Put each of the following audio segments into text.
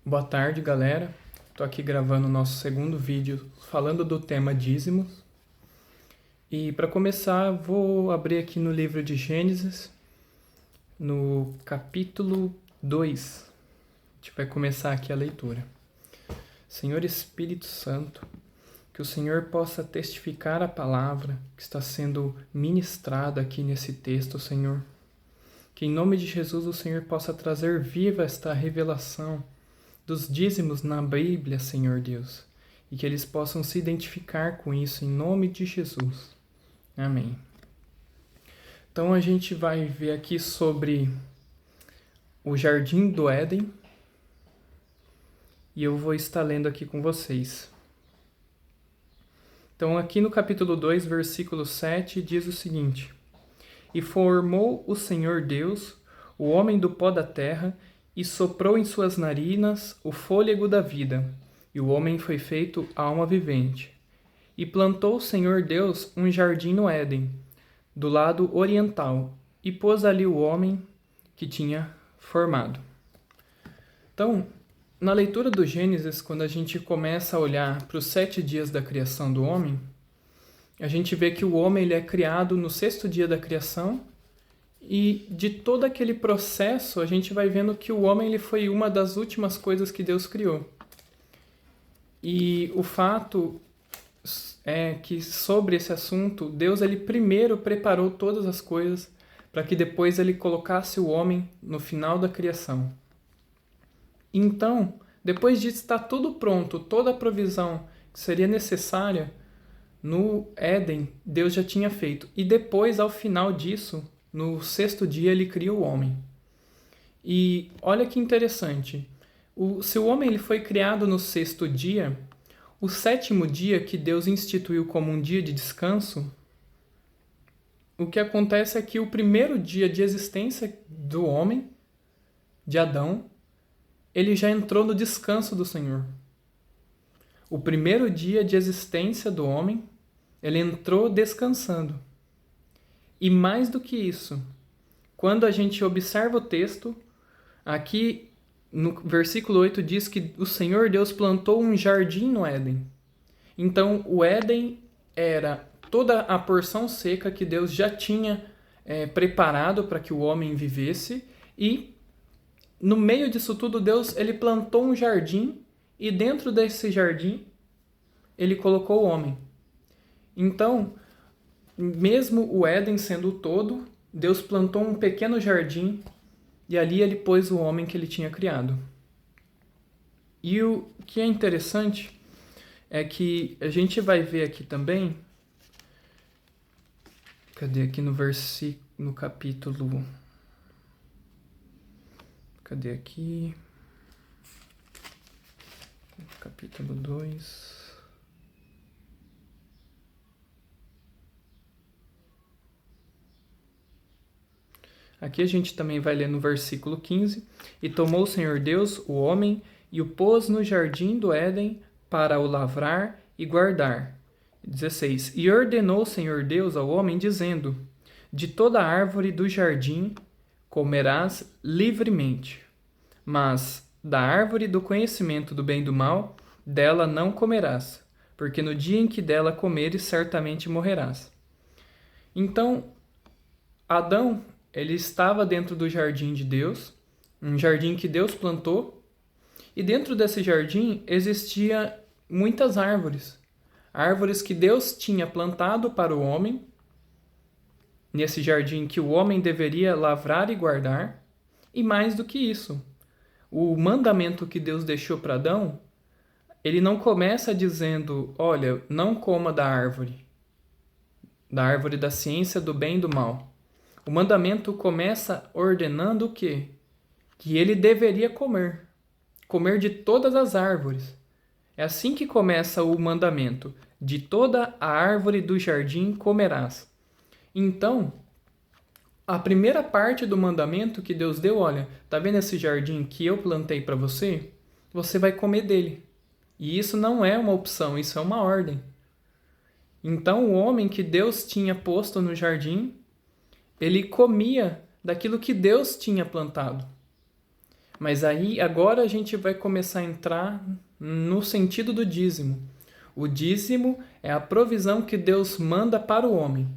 Boa tarde, galera. Tô aqui gravando o nosso segundo vídeo falando do tema dízimos. E para começar, vou abrir aqui no livro de Gênesis, no capítulo 2. A gente vai começar aqui a leitura. Senhor Espírito Santo, que o Senhor possa testificar a palavra que está sendo ministrada aqui nesse texto, Senhor. Que em nome de Jesus o Senhor possa trazer viva esta revelação dos dízimos na Bíblia, Senhor Deus, e que eles possam se identificar com isso em nome de Jesus. Amém. Então a gente vai ver aqui sobre o Jardim do Éden e eu vou estar lendo aqui com vocês. Então aqui no capítulo 2, versículo 7, diz o seguinte: E formou o Senhor Deus o homem do pó da terra e soprou em suas narinas o fôlego da vida, e o homem foi feito alma vivente. E plantou o Senhor Deus um jardim no Éden, do lado oriental, e pôs ali o homem que tinha formado. Então, na leitura do Gênesis, quando a gente começa a olhar para os 7 dias da criação do homem, a gente vê que o homem ele é criado no 6º dia da criação. E de todo aquele processo, a gente vai vendo que o homem ele foi uma das últimas coisas que Deus criou. E o fato é que sobre esse assunto, Deus ele primeiro preparou todas as coisas para que depois ele colocasse o homem no final da criação. Então, depois de estar tudo pronto, toda a provisão que seria necessária, no Éden, Deus já tinha feito. E depois, ao final disso, no 6º dia, ele cria o homem. E olha que interessante. Se o homem ele foi criado no 6º dia, o 7º dia que Deus instituiu como um dia de descanso, o que acontece é que o primeiro dia de existência do homem, de Adão, ele já entrou no descanso do Senhor. O primeiro dia de existência do homem, ele entrou descansando. E mais do que isso, quando a gente observa o texto, aqui no versículo 8 diz que o Senhor Deus plantou um jardim no Éden. Então, o Éden era toda a porção seca que Deus já tinha preparado para que o homem vivesse. E no meio disso tudo, Deus ele plantou um jardim e dentro desse jardim, ele colocou o homem. Então, mesmo o Éden sendo o todo, Deus plantou um pequeno jardim e ali ele pôs o homem que ele tinha criado. E o que é interessante é que a gente vai ver aqui também, cadê aqui no capítulo, cadê aqui, capítulo 2... Aqui a gente também vai ler no versículo 15. E tomou o Senhor Deus o homem e o pôs no jardim do Éden para o lavrar e guardar. 16. E ordenou o Senhor Deus ao homem, dizendo: De toda árvore do jardim comerás livremente, mas da árvore do conhecimento do bem e do mal, dela não comerás, porque no dia em que dela comeres, certamente morrerás. Então, Adão ele estava dentro do jardim de Deus, um jardim que Deus plantou, e dentro desse jardim existia muitas árvores. Árvores que Deus tinha plantado para o homem, nesse jardim que o homem deveria lavrar e guardar. E mais do que isso, o mandamento que Deus deixou para Adão, ele não começa dizendo, olha, não coma da árvore da ciência do bem e do mal. O mandamento começa ordenando o quê? Que ele deveria comer de todas as árvores. É assim que começa o mandamento: de toda a árvore do jardim comerás. Então, a primeira parte do mandamento que Deus deu, olha, tá vendo esse jardim que eu plantei para você? Você vai comer dele. E isso não é uma opção, isso é uma ordem. Então, o homem que Deus tinha posto no jardim, ele comia daquilo que Deus tinha plantado. Mas aí agora a gente vai começar a entrar no sentido do dízimo. O dízimo é a provisão que Deus manda para o homem.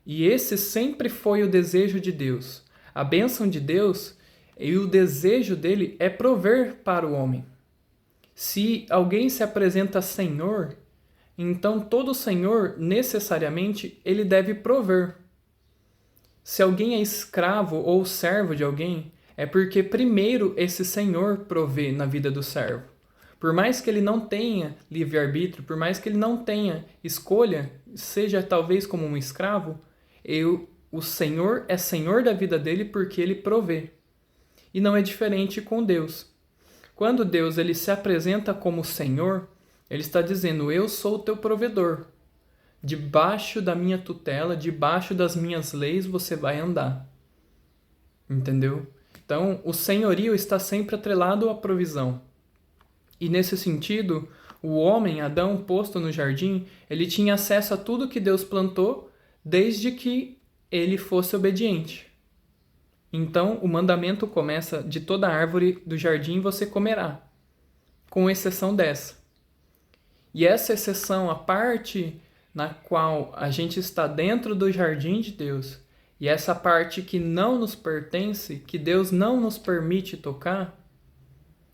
E esse sempre foi o desejo de Deus. A bênção de Deus e o desejo dele é prover para o homem. Se alguém se apresenta Senhor, então todo Senhor, necessariamente, ele deve prover. Se alguém é escravo ou servo de alguém, é porque primeiro esse Senhor provê na vida do servo. Por mais que ele não tenha livre-arbítrio, por mais que ele não tenha escolha, seja talvez como um escravo, o Senhor é Senhor da vida dele porque ele provê. E não é diferente com Deus. Quando Deus ele se apresenta como Senhor, ele está dizendo: eu sou o teu provedor. Debaixo da minha tutela, debaixo das minhas leis você vai andar. Entendeu? Então, o senhorio está sempre atrelado à provisão. E nesse sentido, o homem, Adão, posto no jardim, ele tinha acesso a tudo que Deus plantou, desde que ele fosse obediente. Então, o mandamento começa: de toda árvore do jardim você comerá, com exceção dessa. E essa exceção, a parte na qual a gente está dentro do jardim de Deus, e essa parte que não nos pertence, que Deus não nos permite tocar,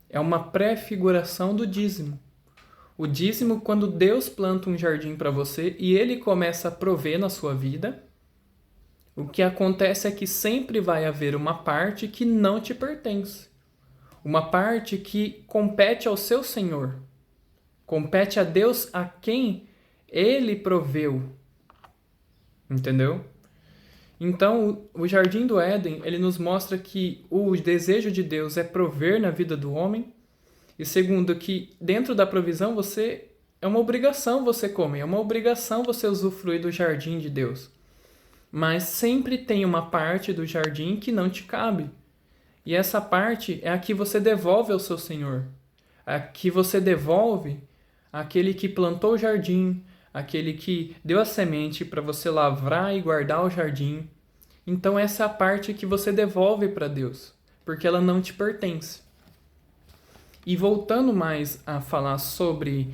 é uma pré-figuração do dízimo. O dízimo, quando Deus planta um jardim para você e ele começa a prover na sua vida, o que acontece é que sempre vai haver uma parte que não te pertence. Uma parte que compete ao seu Senhor. Compete a Deus, a quem ele proveu. Entendeu? Então, o Jardim do Éden, ele nos mostra que o desejo de Deus é prover na vida do homem. E segundo, que dentro da provisão é uma obrigação você comer, é uma obrigação você usufruir do jardim de Deus. Mas sempre tem uma parte do jardim que não te cabe. E essa parte é a que você devolve ao seu Senhor. A que você devolve àquele que plantou o jardim, aquele que deu a semente para você lavrar e guardar o jardim. Então essa é a parte que você devolve para Deus, porque ela não te pertence. E voltando mais a falar sobre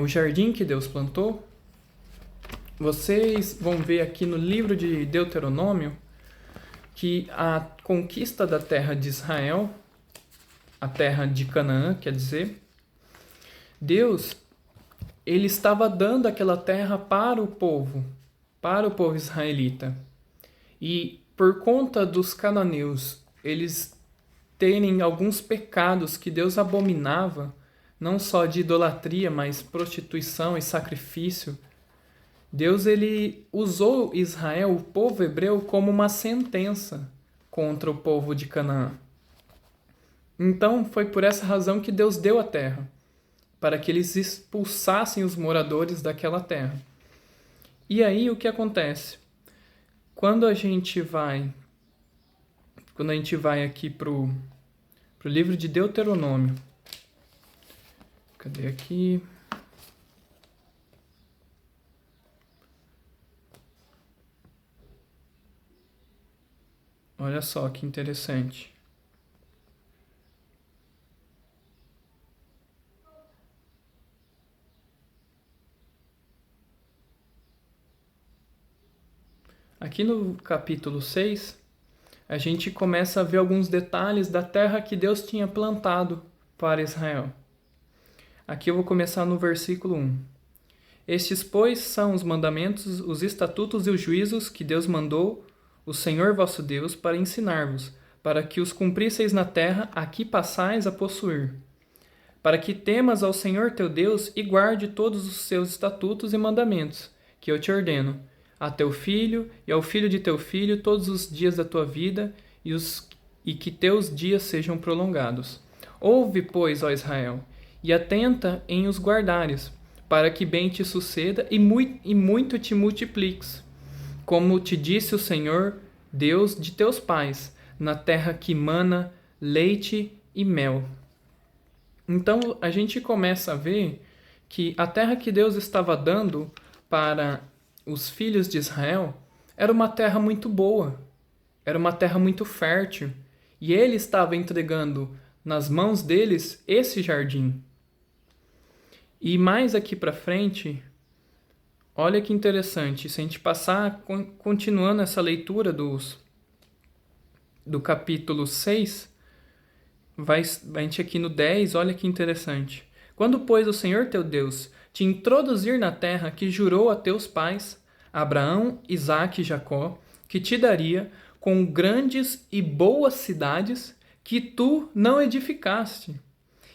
o jardim que Deus plantou, vocês vão ver aqui no livro de Deuteronômio que a conquista da terra de Israel, a terra de Canaã, quer dizer, Deus ele estava dando aquela terra para o povo israelita. E por conta dos cananeus, eles terem alguns pecados que Deus abominava, não só de idolatria, mas prostituição e sacrifício, Deus ele usou Israel, o povo hebreu, como uma sentença contra o povo de Canaã. Então foi por essa razão que Deus deu a terra, para que eles expulsassem os moradores daquela terra. E aí o que acontece? Quando a gente vai aqui pro livro de Deuteronômio. Cadê aqui? Olha só que interessante. Aqui no capítulo 6, a gente começa a ver alguns detalhes da terra que Deus tinha plantado para Israel. Aqui eu vou começar no versículo 1. Estes, pois, são os mandamentos, os estatutos e os juízos que Deus mandou o Senhor vosso Deus para ensinar-vos, para que os cumprisseis na terra a que passais a possuir, para que temas ao Senhor teu Deus e guarde todos os seus estatutos e mandamentos, que eu te ordeno, a teu filho e ao filho de teu filho todos os dias da tua vida, e que teus dias sejam prolongados. Ouve, pois, ó Israel, e atenta em os guardares, para que bem te suceda e muito te multipliques, como te disse o Senhor, Deus de teus pais, na terra que mana leite e mel. Então a gente começa a ver que a terra que Deus estava dando para os filhos de Israel era uma terra muito boa, era uma terra muito fértil, E ele estava entregando nas mãos deles esse jardim. E mais aqui para frente, olha que interessante, se a gente passar, continuando essa leitura do capítulo 6, a gente aqui no 10, olha que interessante. Quando, pois, o Senhor teu Deus te introduzir na terra que jurou a teus pais, Abraão, Isaque e Jacó, que te daria, com grandes e boas cidades que tu não edificaste,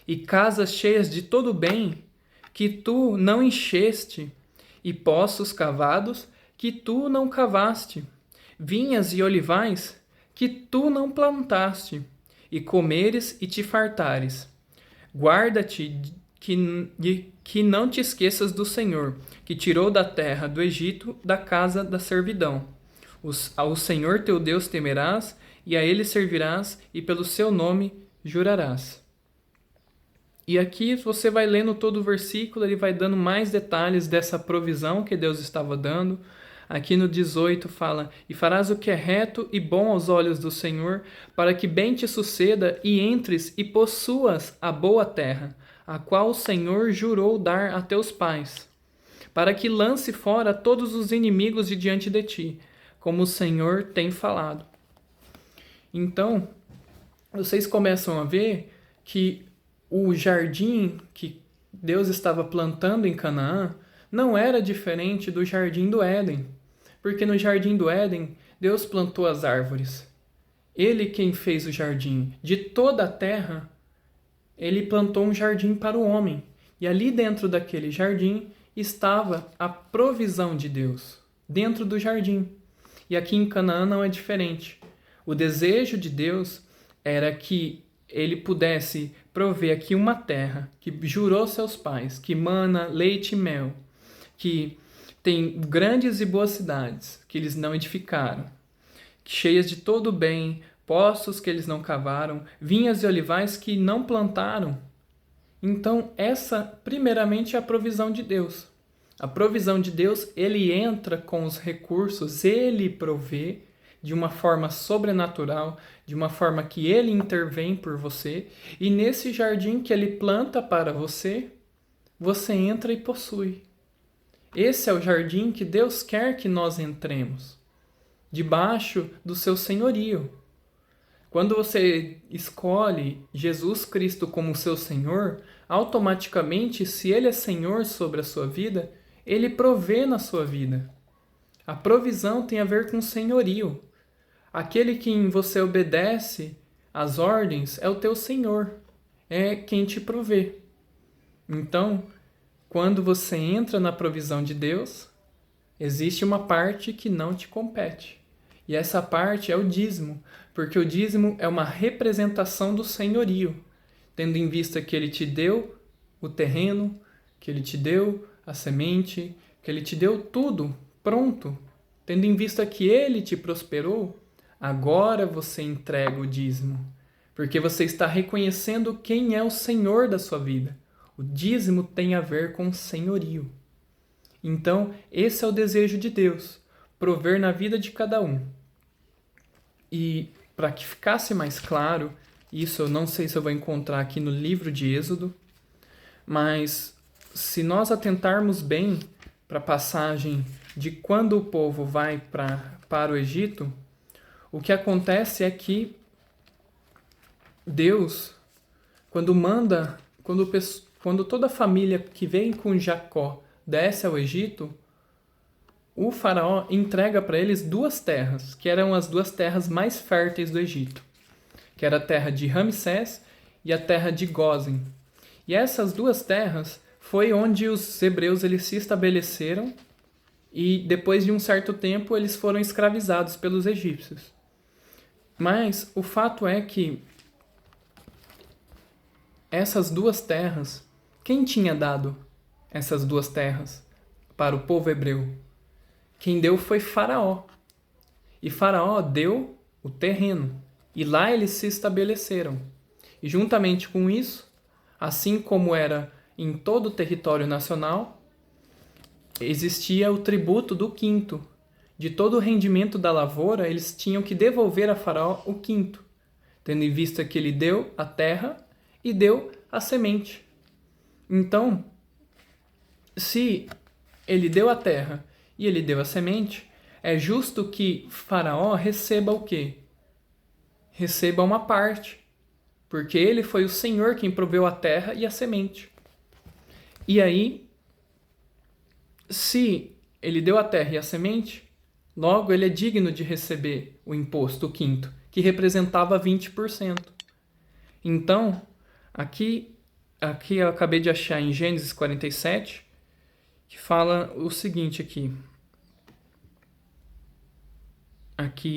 e casas cheias de todo bem que tu não encheste, e poços cavados que tu não cavaste, vinhas e olivais que tu não plantaste, e comeres e te fartares. Guarda-te que não te esqueças do Senhor, que tirou da terra do Egito, da casa da servidão. Ao Senhor teu Deus temerás, e a ele servirás, e pelo seu nome jurarás. E aqui você vai lendo todo o versículo, ele vai dando mais detalhes dessa provisão que Deus estava dando. Aqui no 18 fala: e farás o que é reto e bom aos olhos do Senhor, para que bem te suceda e entres e possuas a boa terra, a qual o Senhor jurou dar a teus pais, para que lance fora todos os inimigos de diante de ti, como o Senhor tem falado. Então, vocês começam a ver que o jardim que Deus estava plantando em Canaã não era diferente do jardim do Éden. Porque no jardim do Éden, Deus plantou as árvores. Ele quem fez o jardim. De toda a terra, ele plantou um jardim para o homem. E ali dentro daquele jardim estava a provisão de Deus. Dentro do jardim. E aqui em Canaã não é diferente. O desejo de Deus era que ele pudesse prover aqui uma terra que jurou seus pais, que mana leite e mel, que tem grandes e boas cidades que eles não edificaram, cheias de todo o bem, poços que eles não cavaram, vinhas e olivais que não plantaram. Então, essa primeiramente é a provisão de Deus. A provisão de Deus, ele entra com os recursos, ele provê de uma forma sobrenatural, de uma forma que ele intervém por você, e nesse jardim que ele planta para você, você entra e possui. Esse é o jardim que Deus quer que nós entremos, debaixo do seu senhorio. Quando você escolhe Jesus Cristo como seu Senhor, automaticamente, se ele é Senhor sobre a sua vida, ele provê na sua vida. A provisão tem a ver com senhorio. Aquele quem você obedece às ordens é o teu Senhor, é quem te provê. Então, quando você entra na provisão de Deus, existe uma parte que não te compete. E essa parte é o dízimo, porque o dízimo é uma representação do senhorio, tendo em vista que ele te deu o terreno, que ele te deu a semente, que ele te deu tudo pronto, tendo em vista que ele te prosperou. Agora você entrega o dízimo, porque você está reconhecendo quem é o Senhor da sua vida. O dízimo tem a ver com senhorio. Então, esse é o desejo de Deus, prover na vida de cada um. E para que ficasse mais claro, isso eu não sei se eu vou encontrar aqui no livro de Êxodo, mas se nós atentarmos bem para a passagem de quando o povo vai para o Egito, o que acontece é que Deus, quando toda a família que vem com Jacó desce ao Egito, o faraó entrega para eles duas terras, que eram as duas terras mais férteis do Egito, que era a terra de Ramsés e a terra de Gósen. E essas duas terras foi onde os hebreus eles se estabeleceram e depois de um certo tempo eles foram escravizados pelos egípcios. Mas o fato é que essas duas terras, quem tinha dado essas duas terras para o povo hebreu? Quem deu foi Faraó. E Faraó deu o terreno. E lá eles se estabeleceram. E juntamente com isso, assim como era em todo o território nacional, existia o tributo do quinto. De todo o rendimento da lavoura, eles tinham que devolver a Faraó o quinto. tendo em vista que ele deu a terra e deu a semente. Então, se ele deu a terra e ele deu a semente, é justo que Faraó receba o quê? Receba uma parte, porque ele foi o Senhor quem proveu a terra e a semente. E aí, se ele deu a terra e a semente, logo ele é digno de receber o imposto, o quinto, que representava 20%. Então, aqui eu acabei de achar em Gênesis 47, que fala o seguinte aqui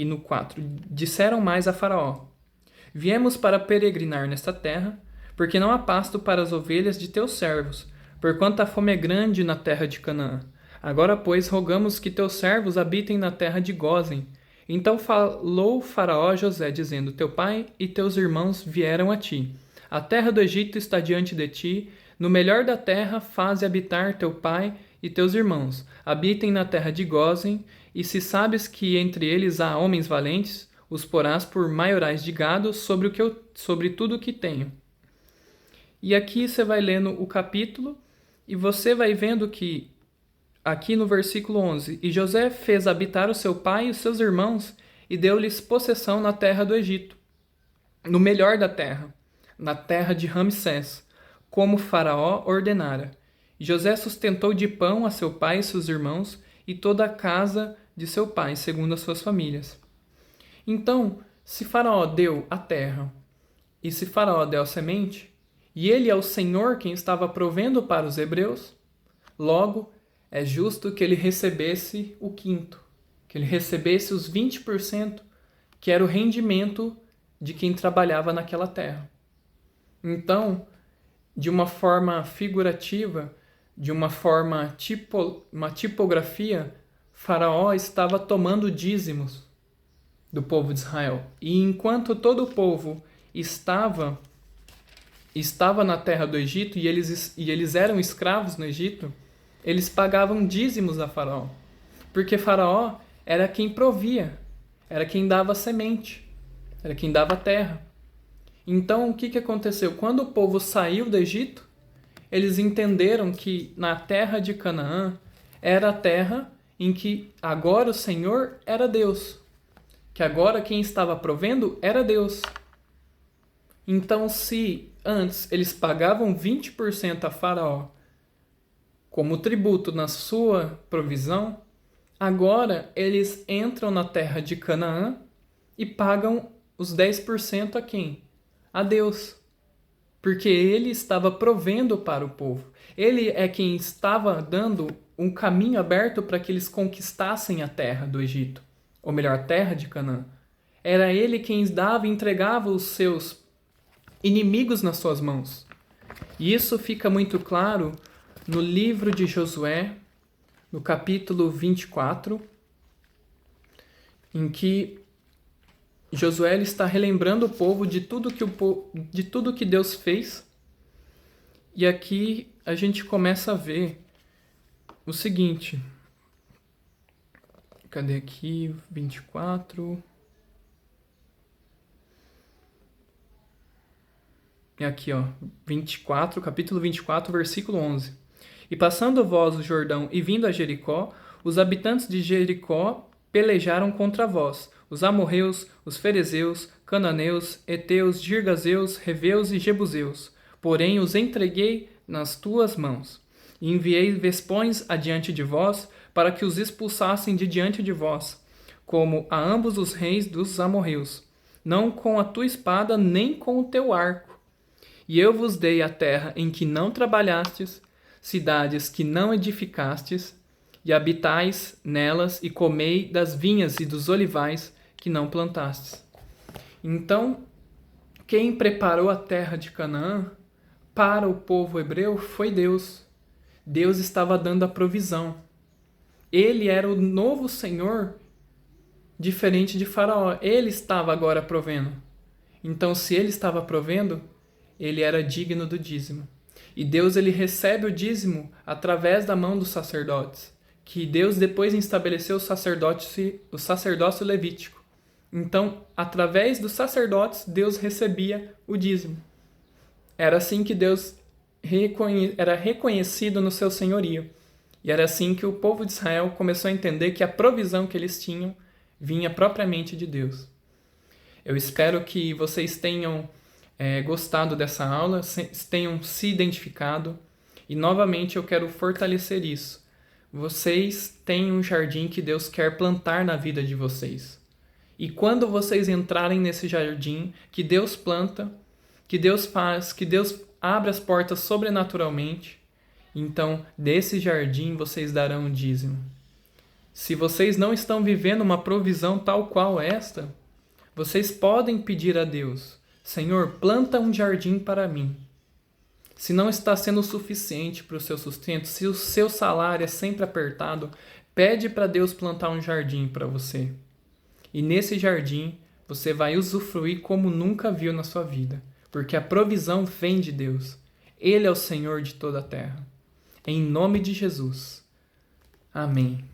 no 4. Disseram mais a Faraó: Viemos para peregrinar nesta terra, porque não há pasto para as ovelhas de teus servos, porquanto a fome é grande na terra de Canaã. Agora, pois, rogamos que teus servos habitem na terra de Gósen. Então falou Faraó a José, dizendo: Teu pai e teus irmãos vieram a ti. A terra do Egito está diante de ti. No melhor da terra faze habitar teu pai e teus irmãos. Habitem na terra de Gósen, e se sabes que entre eles há homens valentes, os porás por maiorais de gado sobre tudo o que tenho. E aqui você vai lendo o capítulo e você vai vendo que, aqui no versículo 11, E José fez habitar o seu pai e os seus irmãos e deu-lhes possessão na terra do Egito, no melhor da terra, na terra de Ramsés, como Faraó ordenara. E José sustentou de pão a seu pai e seus irmãos e toda a casa de seu pai, segundo as suas famílias. Então, se Faraó deu a terra e se Faraó deu a semente, e ele é o Senhor quem estava provendo para os hebreus, logo é justo que ele recebesse o quinto, que ele recebesse os 20%, que era o rendimento de quem trabalhava naquela terra. Então, de uma forma figurativa, de uma forma uma tipografia, Faraó estava tomando dízimos do povo de Israel. E enquanto todo o povo estava na terra do Egito e eles eram escravos no Egito, eles pagavam dízimos a Faraó. Porque Faraó era quem provia, era quem dava semente, era quem dava terra. Então, o que aconteceu? Quando o povo saiu do Egito, eles entenderam que na terra de Canaã era a terra em que agora o Senhor era Deus, que agora quem estava provendo era Deus. Então, se antes eles pagavam 20% a Faraó como tributo na sua provisão, agora eles entram na terra de Canaã e pagam os 10% a quem? A Deus. Porque ele estava provendo para o povo. Ele é quem estava dando um caminho aberto para que eles conquistassem a terra do Egito, ou melhor, a terra de Canaã. Era ele quem dava e entregava os seus inimigos nas suas mãos. E isso fica muito claro no livro de Josué, no capítulo 24, em que Josué está relembrando o povo de tudo que Deus fez. E aqui a gente começa a ver o seguinte. Cadê aqui? 24. É aqui, ó. 24, capítulo 24, versículo 11. E passando vós o Jordão e vindo a Jericó, os habitantes de Jericó pelejaram contra vós, os amorreus, os ferezeus, cananeus, heteus, girgazeus, reveus e jebuseus. Porém os entreguei nas tuas mãos. E enviei vespões adiante de vós, para que os expulsassem de diante de vós, como a ambos os reis dos amorreus, não com a tua espada, nem com o teu arco. E eu vos dei a terra em que não trabalhastes, cidades que não edificastes, e habitais nelas, e comei das vinhas e dos olivais que não plantastes. Então, quem preparou a terra de Canaã para o povo hebreu foi Deus. Deus estava dando a provisão. Ele era o novo Senhor, diferente de Faraó. Ele estava agora provendo. Então, se ele estava provendo, ele era digno do dízimo. E Deus ele recebe o dízimo através da mão dos sacerdotes, que Deus depois estabeleceu o sacerdócio levítico. Então, através dos sacerdotes, Deus recebia o dízimo. Era assim que Deus era reconhecido no seu senhorio. E era assim que o povo de Israel começou a entender que a provisão que eles tinham vinha propriamente de Deus. Eu espero que vocês tenham gostado dessa aula, tenham se identificado. E novamente eu quero fortalecer isso. Vocês têm um jardim que Deus quer plantar na vida de vocês. E quando vocês entrarem nesse jardim que Deus planta, que Deus faz, que Deus abre as portas sobrenaturalmente, então desse jardim vocês darão o dízimo. Se vocês não estão vivendo uma provisão tal qual esta, vocês podem pedir a Deus: Senhor, planta um jardim para mim. Se não está sendo suficiente para o seu sustento, se o seu salário é sempre apertado, pede para Deus plantar um jardim para você. E nesse jardim você vai usufruir como nunca viu na sua vida, porque a provisão vem de Deus. Ele é o Senhor de toda a terra. Em nome de Jesus. Amém.